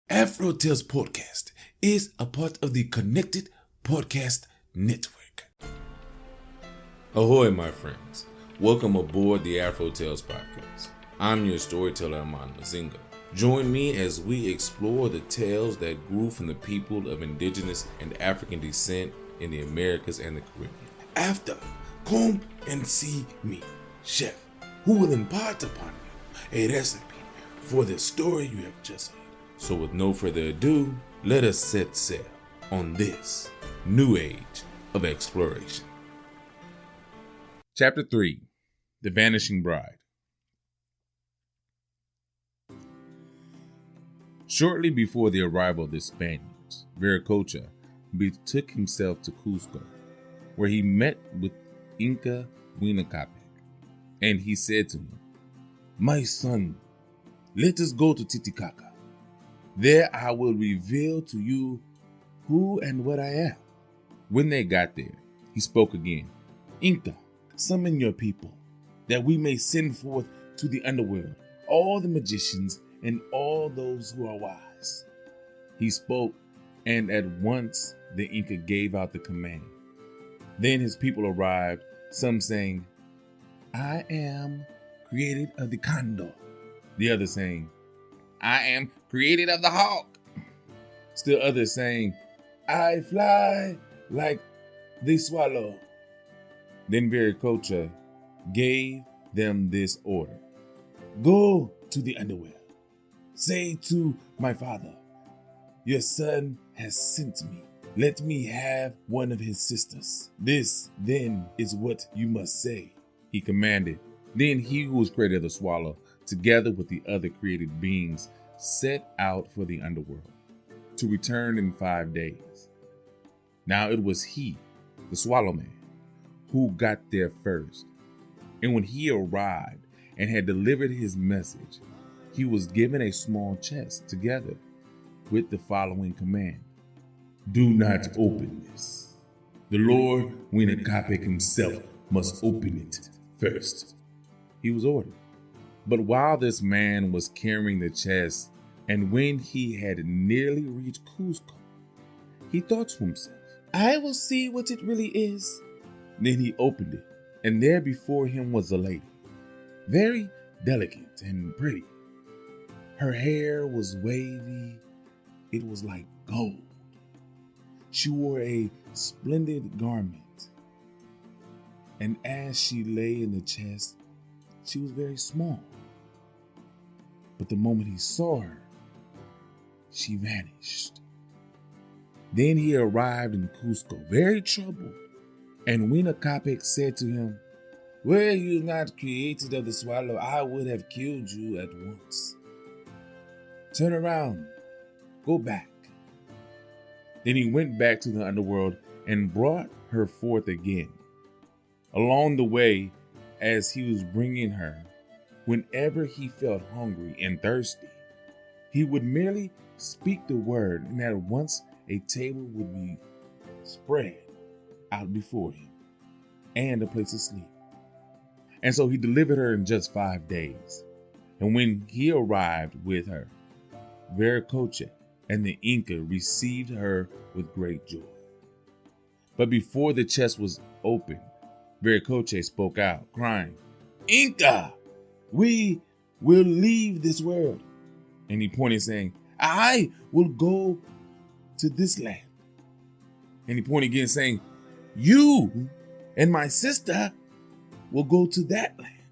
AfroTales Podcast is a part of the Connected Podcast Network. Ahoy, my friends. Welcome aboard the AfroTales Podcast. I'm your storyteller, Aman Mazinga. Join me as we explore the tales that grew from the people of indigenous and African descent in the Americas and the Caribbean. After, come and see me, chef, who will impart upon you a recipe for the story you have just heard. So with no further ado, let us set sail on this new age of exploration. Chapter 3, The Vanishing Bride. Shortly before the arrival of the Spaniards, Viracocha betook himself to Cusco, where he met with Inca Huayna Capac, and he said to him, "My son, let us go to Titicaca. There I will reveal to you who and what I am." When they got there, he spoke again. "Inca, summon your people, that we may send forth to the underworld all the magicians and all those who are wise." He spoke, and at once the Inca gave out the command. Then his people arrived, some saying, "I am created of the condor," the other saying, "I am created of the hawk," still others saying, "I fly like the swallow." Then Viracocha gave them this order: "Go to the underworld. Say to my father, your son has sent me. Let me have one of his sisters. This, then, is what you must say," he commanded. Then he who was created of the swallow, together with the other created beings, set out for the underworld, to return in 5 days. Now it was he, the swallow man, who got there first. And when he arrived and had delivered his message, he was given a small chest together with the following command: "Do not open this. The Lord Huayna Capac himself must open it first." He was ordered. But while this man was carrying the chest, and when he had nearly reached Cusco, he thought to himself, "I will see what it really is." Then he opened it, and there before him was a lady, very delicate and pretty. Her hair was wavy. It was like gold. She wore a splendid garment, and as she lay in the chest, she was very small. But the moment he saw her, she vanished. Then he arrived in Cusco, very troubled, and Huayna Capac said to him, "Were you not created of the swallow, I would have killed you at once. Turn around, go back." Then he went back to the underworld and brought her forth again. Along the way, as he was bringing her, whenever he felt hungry and thirsty, he would merely speak the word, and at once a table would be spread out before him and a place to sleep. And so he delivered her in just 5 days. And when he arrived with her, Viracocha and the Inca received her with great joy. But before the chest was opened, Viracocha spoke out, crying, "Inca, we will leave this world." And he pointed, saying, "I will go to this land." And he pointed again, saying, "You and my sister will go to that land.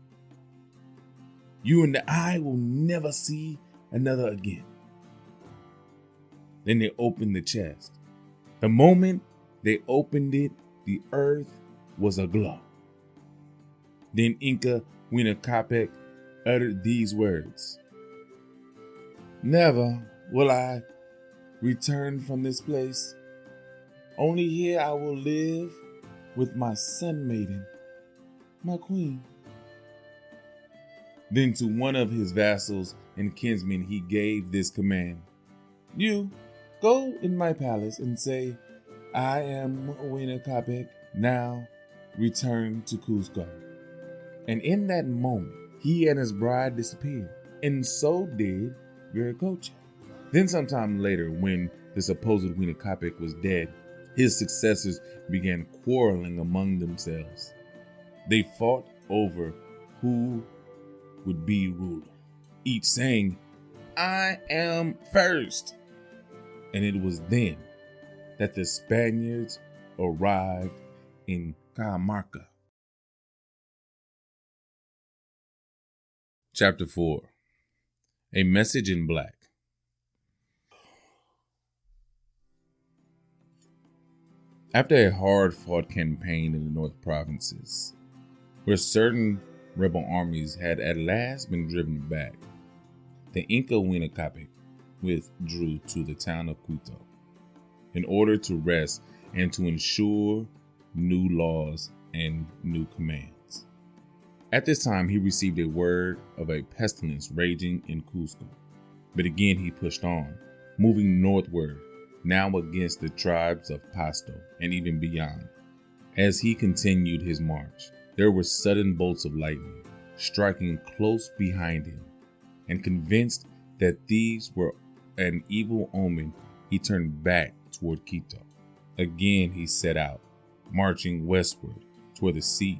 You and I will never see another again." Then they opened the chest. The moment they opened it, the earth was aglow. Then Inca Huayna Capac uttered these words: "Never will I return from this place. Only here I will live with my sun maiden, my queen." Then to one of his vassals and kinsmen he gave this command: "You go in my palace and say, 'I am Huayna Capac, now return to Cusco.'" And in that moment, he and his bride disappeared, and so did Viracocha. Then sometime later, when the supposed Huayna Capac was dead, his successors began quarreling among themselves. They fought over who would be ruler, each saying, "I am first." And it was then that the Spaniards arrived in Cajamarca. Chapter 4. A Message in Black. After a hard-fought campaign in the North Provinces, where certain rebel armies had at last been driven back, the Inca Huayna Capac withdrew to the town of Quito in order to rest and to ensure new laws and new commands. At this time, he received a word of a pestilence raging in Cusco, but again he pushed on, moving northward, now against the tribes of Pasto and even beyond. As he continued his march, there were sudden bolts of lightning striking close behind him, and convinced that these were an evil omen, he turned back toward Quito. Again he set out, marching westward toward the sea.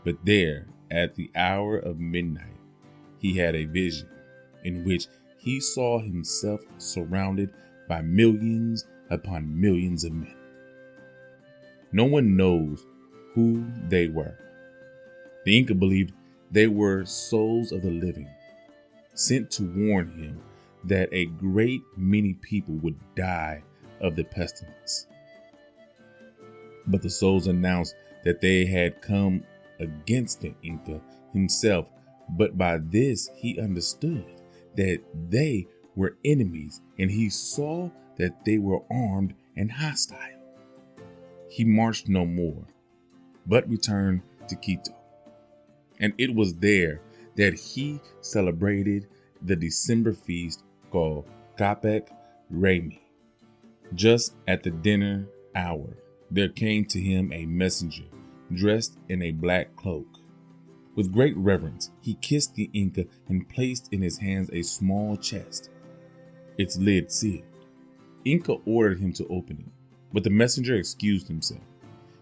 But there, at the hour of midnight, he had a vision in which he saw himself surrounded by millions upon millions of men. No one knows who they were. The Inca believed they were souls of the living, sent to warn him that a great many people would die of the pestilence. But the souls announced that they had come against the Inca himself, but by this he understood that they were enemies, and he saw that they were armed and hostile. He marched no more, but returned to Quito. And it was there that he celebrated the December feast called Capac Remy. Just at the dinner hour, there came to him a messenger dressed in a black cloak. With great reverence, he kissed the Inca and placed in his hands a small chest, its lid sealed. Inca ordered him to open it, but the messenger excused himself,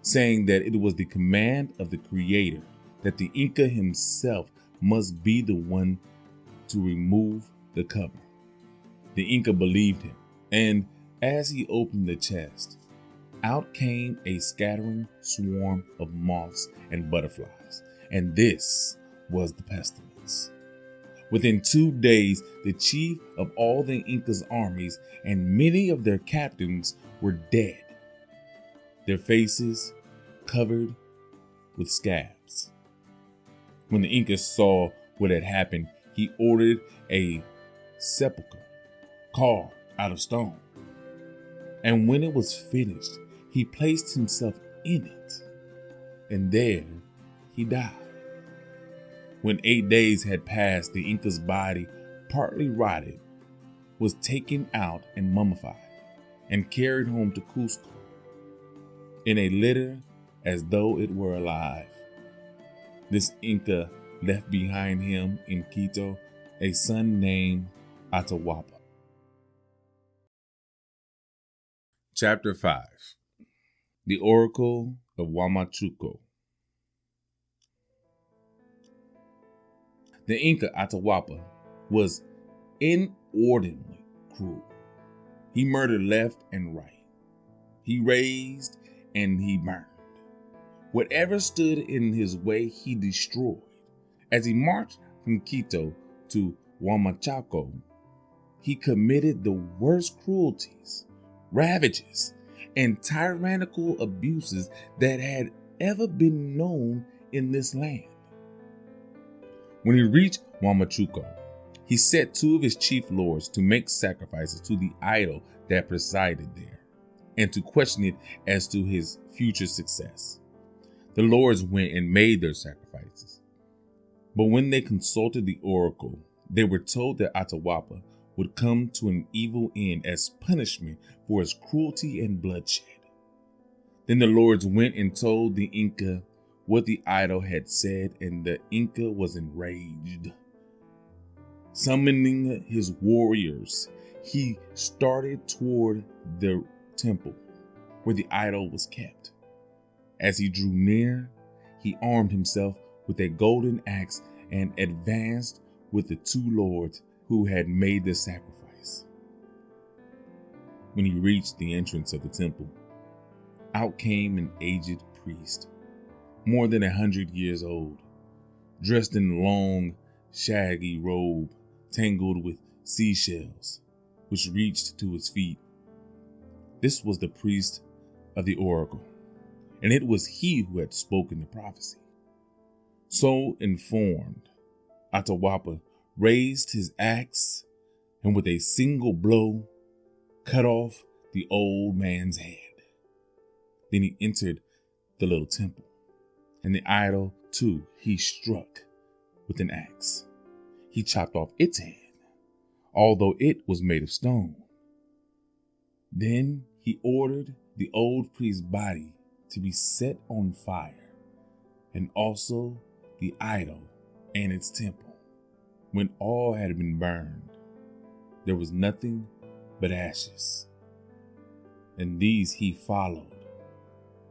saying that it was the command of the Creator that the Inca himself must be the one to remove the cover. The Inca believed him, and as he opened the chest, out came a scattering swarm of moths and butterflies, and this was the pestilence. Within 2 days, the chief of all the Inca's armies and many of their captains were dead, their faces covered with scabs. When the Inca saw what had happened, he ordered a sepulchre carved out of stone. And when it was finished, he placed himself in it, and there he died. When 8 days had passed, the Inca's body, partly rotted, was taken out and mummified, and carried home to Cusco in a litter as though it were alive. This Inca left behind him in Quito a son named Atahualpa. Chapter 5. The Oracle of Huamachuco. The Inca Atahualpa was inordinately cruel. He murdered left and right. He razed and he burned. Whatever stood in his way, he destroyed. As he marched from Quito to Huamachuco, he committed the worst cruelties, ravages, and tyrannical abuses that had ever been known in this land. When he reached Huamachuco, he set 2 of his chief lords to make sacrifices to the idol that presided there, and to question it as to his future success. The lords went and made their sacrifices. But when they consulted the oracle, they were told that Atahualpa would come to an evil end as punishment for his cruelty and bloodshed. Then the lords went and told the Inca what the idol had said, and the Inca was enraged. Summoning his warriors, he started toward the temple where the idol was kept. As he drew near, he armed himself with a golden axe and advanced with the two lords who had made the sacrifice. When he reached the entrance of the temple, out came an aged priest, more than 100 years old, dressed in long, shaggy robe tangled with seashells, which reached to his feet. This was the priest of the oracle, and it was he who had spoken the prophecy. So informed, Atahualpa raised his axe and with a single blow cut off the old man's head. Then he entered the little temple, and the idol too he struck with an axe. He chopped off its head, although it was made of stone. Then he ordered the old priest's body to be set on fire, and also the idol and its temple. When all had been burned, there was nothing but ashes, and these he followed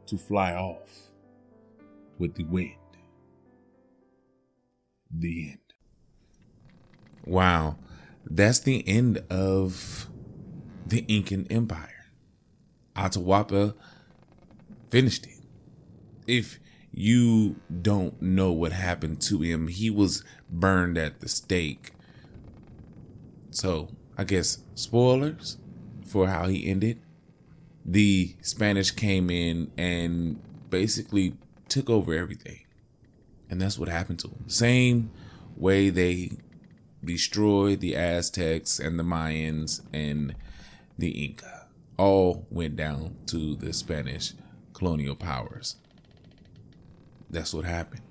to fly off with the wind. The end. Wow, that's the end of the Incan Empire. Atahualpa finished it. If you don't know what happened to him, he was burned at the stake. So, I guess spoilers for how he ended. The Spanish came in and basically took over everything. And that's what happened to him. Same way they destroyed the Aztecs and the Mayans and the Inca. All went down to the Spanish colonial powers. That's what happened.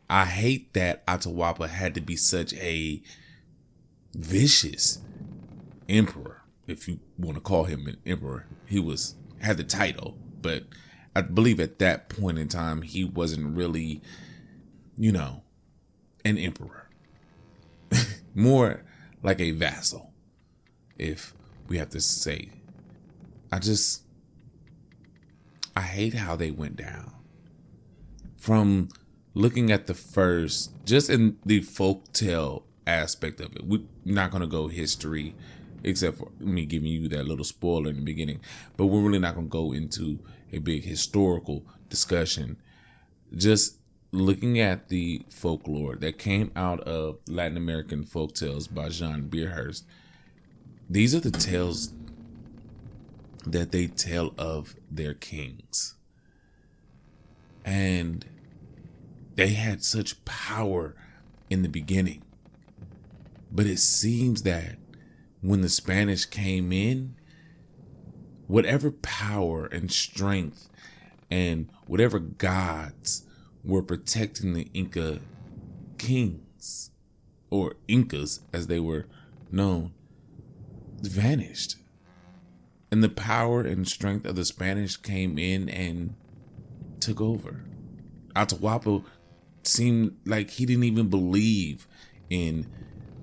I hate that Atahualpa had to be such a vicious emperor, if you want to call him an emperor. He had the title, but I believe at that point in time, he wasn't really, an emperor. More like a vassal, if we have to say. I hate how they went down. From looking at the first, just in the folktale aspect of it, we're not going to go history, except for me giving you that little spoiler in the beginning, but we're really not going to go into a big historical discussion. Just looking at the folklore that came out of Latin American folktales by John Beirhorst, these are the tales that they tell of their kings. And they had such power in the beginning. But it seems that when the Spanish came in, whatever power and strength and whatever gods were protecting the Inca kings, or Incas as they were known, vanished. And the power and strength of the Spanish came in and took over. Atahualpa seemed like he didn't even believe in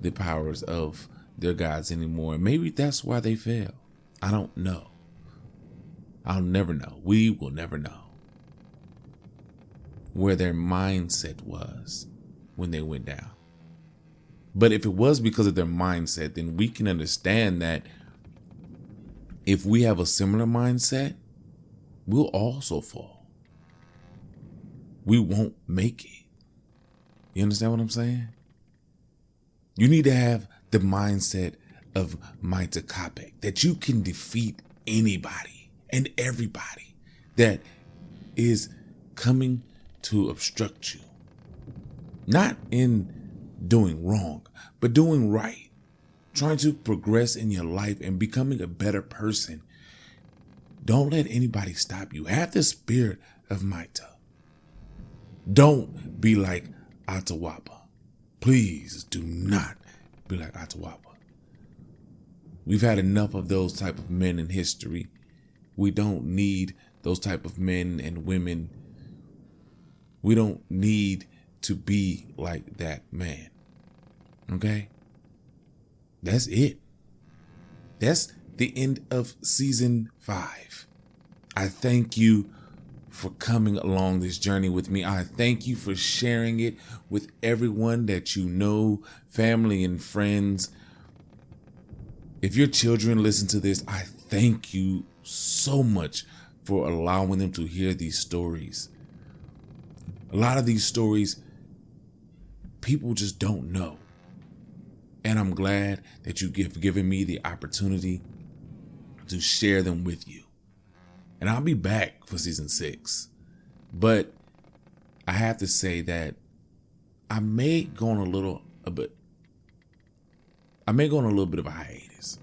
the powers of their gods anymore. Maybe that's why they fell. I don't know. I'll never know. We will never know where their mindset was when they went down. But if it was because of their mindset, then we can understand that if we have a similar mindset, we'll also fall. We won't make it. You understand what I'm saying? You need to have the mindset of Huayna Capac, that you can defeat anybody and everybody that is coming to obstruct you. Not in doing wrong, but doing right. Trying to progress in your life and becoming a better person. Don't let anybody stop you. Have the spirit of Huayna. Don't be like Atahualpa. Please do not be like Atahualpa. We've had enough of those type of men in history. We don't need those type of men and women. We don't need to be like that man. Okay? That's it. that's the end of season 5. I thank you for coming along this journey with me. I thank you for sharing it with everyone that you know, family and friends. If your children listen to this, I thank you so much for allowing them to hear these stories. A lot of these stories, people just don't know. And I'm glad that you've given me the opportunity to share them with you. And I'll be back for season 6. But I have to say that I may go on a little bit of a hiatus.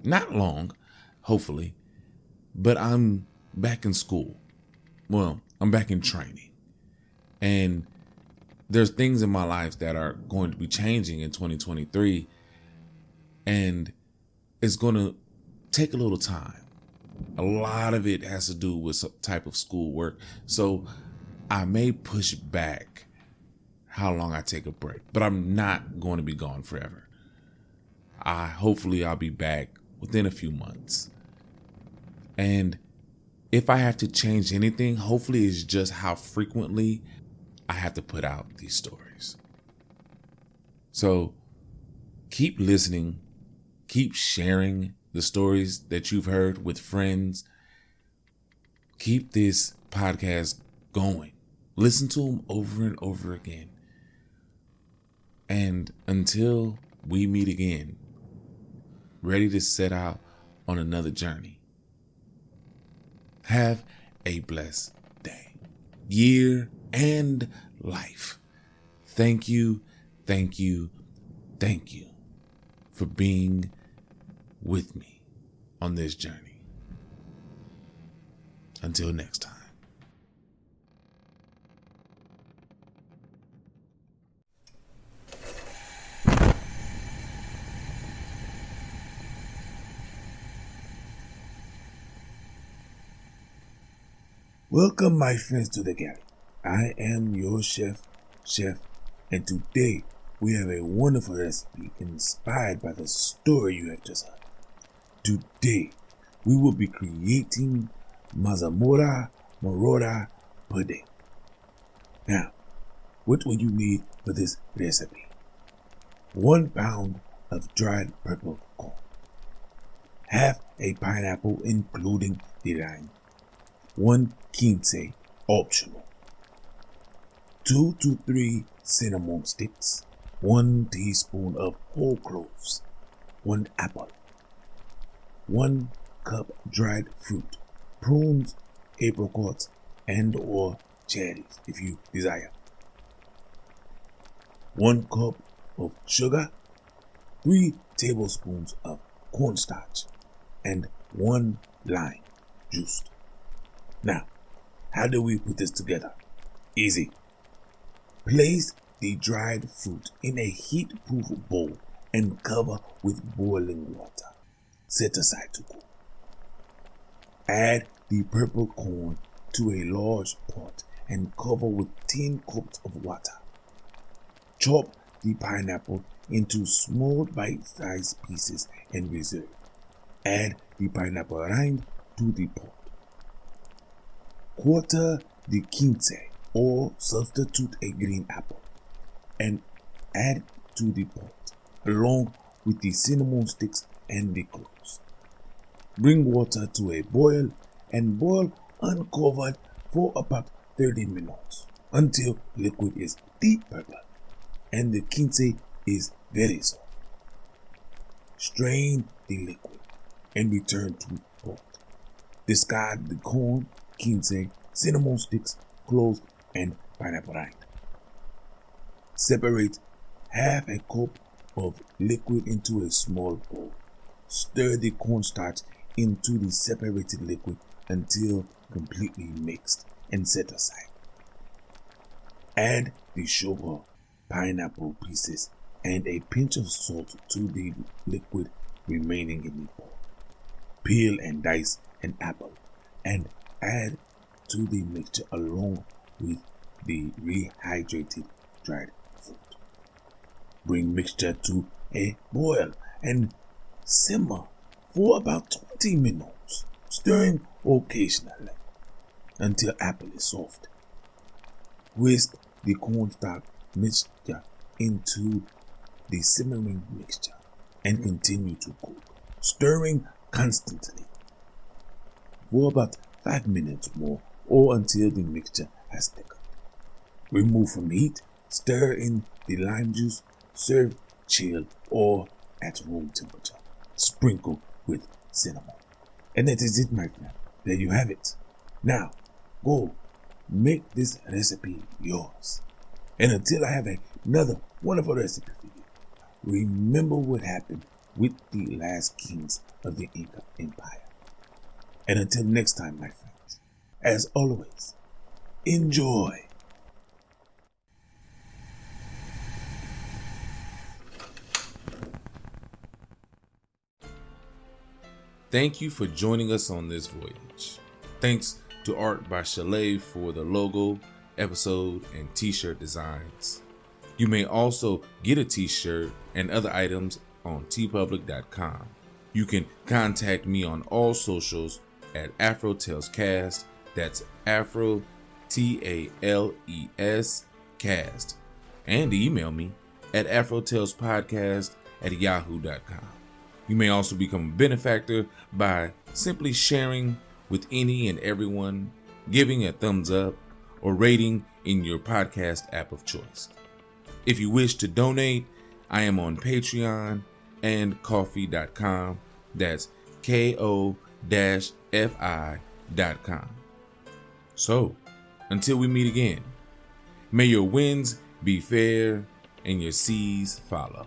Not long, hopefully, but I'm back in school. Well, I'm back in training. And there's things in my life that are going to be changing in 2023. And it's going to take a little time. A lot of it has to do with some type of school work. So I may push back how long I take a break, but I'm not going to be gone forever. Hopefully I'll be back within a few months. And if I have to change anything, hopefully it's just how frequently I have to put out these stories. So keep listening, keep sharing the stories that you've heard with friends. Keep this podcast going. Listen to them over and over again. And until we meet again, ready to set out on another journey, have a blessed day, year, and life. Thank you, thank you, thank you for being with me on this journey. Until next time. Welcome, my friends, to the Galley. I am your chef, and today we have a wonderful recipe inspired by the story you have just heard. Today, we will be creating Mazamorra Morada Pudding. Now, what will you need for this recipe? 1 pound of dried purple corn, half a pineapple including the rind, 1 quince optional, 2 to 3 cinnamon sticks, 1 teaspoon of whole cloves, 1 apple, 1 cup dried fruit, prunes, apricots, and or cherries if you desire, 1 cup of sugar, 3 tablespoons of cornstarch, and 1 lime juiced. Now, how do we put this together? Easy. Place the dried fruit in a heat-proof bowl and cover with boiling water. Set aside to cool. Add the purple corn to a large pot and cover with 10 cups of water. Chop the pineapple into small bite-sized pieces and reserve. Add the pineapple rind to the pot. Quarter the quince or substitute a green apple and add to the pot along with the cinnamon sticks and the cloves. Bring water to a boil and boil uncovered for about 30 minutes until liquid is deep purple and the quince is very soft. Strain the liquid and return to pot. Discard the corn, quince, cinnamon sticks, cloves, and pineapple rind. Separate half a cup of liquid into a small bowl. Stir the cornstarch into the separated liquid until completely mixed and set aside. Add the sugar, pineapple pieces, and a pinch of salt to the liquid remaining in the bowl. Peel and dice an apple and add to the mixture along with the rehydrated dried fruit. Bring mixture to a boil and simmer for about 20 minutes, stirring occasionally until apple is soft. Whisk the cornstarch mixture into the simmering mixture and continue to cook, stirring constantly for about 5 minutes more or until the mixture has thickened. Remove from heat, stir in the lime juice, serve chilled or at room temperature. Sprinkle with cinnamon. And that is it, my friend. There you have it. Now, go make this recipe yours. And until I have another wonderful recipe for you, remember what happened with the last kings of the Inca Empire. And until next time, my friends, as always, enjoy. Thank you for joining us on this voyage. Thanks to Art by Chalet for the logo, episode, and t-shirt designs. You may also get a t-shirt and other items on tpublic.com. You can contact me on all socials at AfroTalesCast. That's Afro TALES cast. And email me at AfroTalesPodcast@yahoo.com. You may also become a benefactor by simply sharing with any and everyone, giving a thumbs up, or rating in your podcast app of choice. If you wish to donate, I am on Patreon and Ko-fi.com. That's ko-fi.com. So, until we meet again, may your winds be fair and your seas follow.